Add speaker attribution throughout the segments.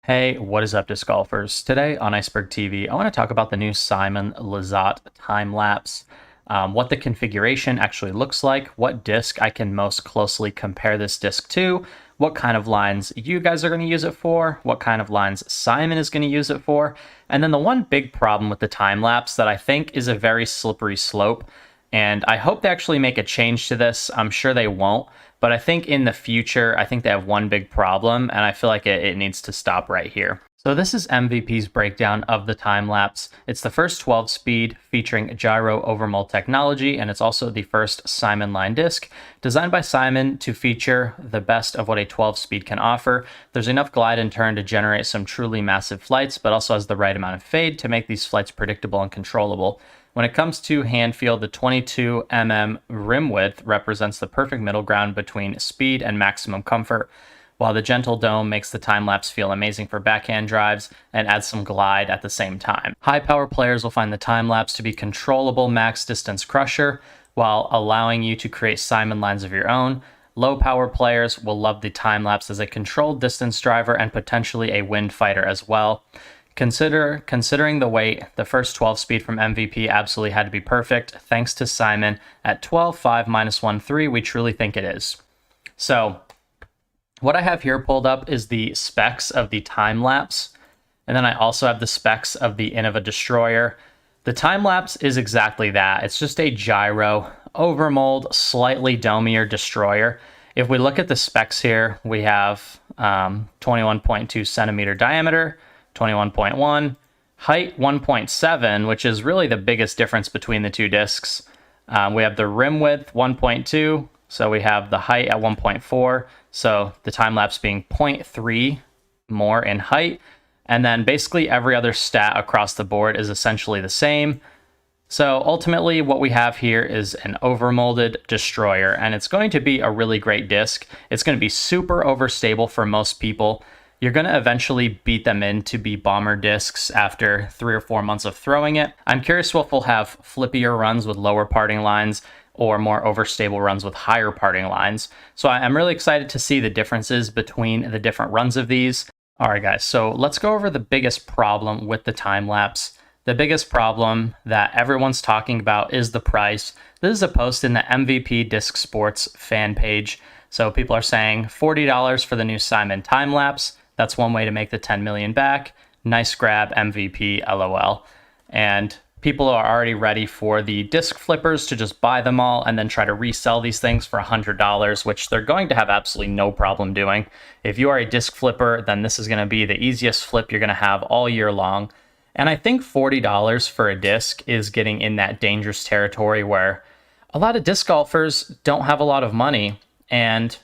Speaker 1: Hey, what is up, disc golfers? Today on Iceberg TV, I want to talk about the new Simon Lizotte time lapse, what the configuration actually looks like, what disc I can most closely compare this disc to, what kind of lines you guys are going to use it for, what kind of lines Simon is going to use it for, and then the one big problem with the time lapse that I think is a very slippery slope. And I hope they actually make a change to this. I'm sure they won't. But I think in the future, I think they have one big problem, and I feel like it needs to stop right here. So this is MVP's breakdown of the time lapse. It's the first 12 speed featuring gyro overmold technology, and it's also the first Simon line disc designed by Simon to feature the best of what a 12 speed can offer. There's enough glide and turn to generate some truly massive flights, but also has the right amount of fade to make these flights predictable and controllable. When it comes to hand feel, the 22 mm rim width represents the perfect middle ground between speed and maximum comfort, while the gentle dome makes the time lapse feel amazing for backhand drives and adds some glide at the same time. High power players will find the time lapse to be controllable max distance crusher while allowing you to create Simon lines of your own. Low power players will love the time lapse as a controlled distance driver and potentially a wind fighter as well. Considering the weight, the first 12 speed from MVP absolutely had to be perfect. Thanks to Simon at 12.5 minus 1.3, we truly think it is. So what I have here pulled up is the specs of the time lapse. And then I also have the specs of the Innova Destroyer. The time lapse is exactly that. It's just a gyro, overmold, slightly domier destroyer. If we look at the specs here, we have 21.2 centimeter diameter, 21.1, height 1.7, which is really the biggest difference between the two discs. We have the rim width 1.2, so we have the height at 1.4, so the time lapse being 0.3 more in height, and then basically every other stat across the board is essentially the same. So ultimately what we have here is an overmolded destroyer, and it's going to be a really great disc. It's going to be super overstable for most people. You're going to eventually beat them in to be bomber discs after 3 or 4 months of throwing it. I'm curious if we'll have flippier runs with lower parting lines or more overstable runs with higher parting lines. So I'm really excited to see the differences between the different runs of these. All right, guys, so let's go over the biggest problem with the time lapse. The biggest problem that everyone's talking about is the price. This is a post in the MVP Disc Sports fan page. So people are saying $40 for the new Simon time lapse. That's one way to make the 10 million back. Nice grab, MVP, LOL. And people are already ready for the disc flippers to just buy them all and then try to resell these things for $100, which they're going to have absolutely no problem doing. If you are a disc flipper, then this is going to be the easiest flip you're going to have all year long. And I think $40 for a disc is getting in that dangerous territory where a lot of disc golfers don't have a lot of money, and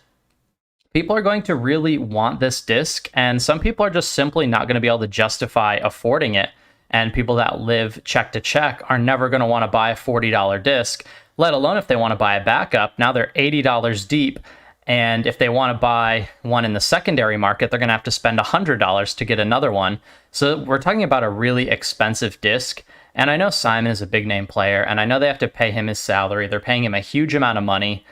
Speaker 1: people are going to really want this disc, and some people are just simply not going to be able to justify affording it. And people that live check to check are never going to want to buy a $40 disc, let alone if they want to buy a backup. Now they're $80 deep, and if they want to buy one in the secondary market, they're going to have to spend $100 to get another one. So we're talking about a really expensive disc. And I know Simon is a big name player, and I know they have to pay him his salary. They're paying him a huge amount of money.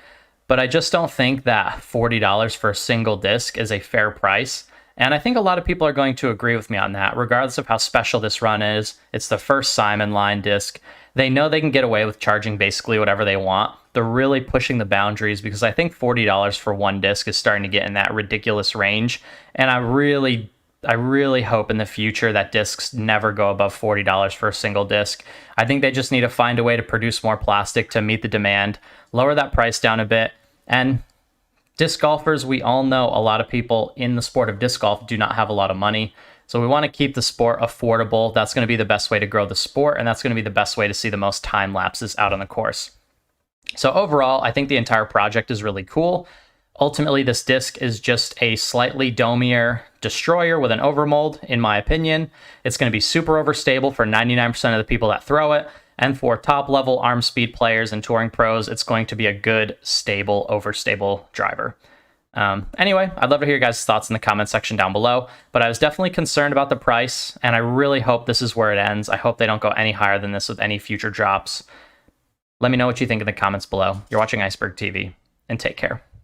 Speaker 1: But I just don't think that $40 for a single disc is a fair price. And I think a lot of people are going to agree with me on that, regardless of how special this run is. It's the first Simon line disc. They know they can get away with charging basically whatever they want. They're really pushing the boundaries because I think $40 for one disc is starting to get in that ridiculous range. And I really hope in the future that discs never go above $40 for a single disc. I think they just need to find a way to produce more plastic to meet the demand, lower that price down a bit. And disc golfers, we all know a lot of people in the sport of disc golf do not have a lot of money. So we want to keep the sport affordable. That's going to be the best way to grow the sport, and that's going to be the best way to see the most time lapses out on the course. So overall, I think the entire project is really cool. Ultimately, this disc is just a slightly domier destroyer with an overmold, in my opinion. It's going to be super overstable for 99% of the people that throw it. And for top-level arm speed players and touring pros, it's going to be a good, stable, overstable driver. Anyway, I'd love to hear your guys' thoughts in the comment section down below. But I was definitely concerned about the price, and I really hope this is where it ends. I hope they don't go any higher than this with any future drops. Let me know what you think in the comments below. You're watching Iceberg TV, and take care.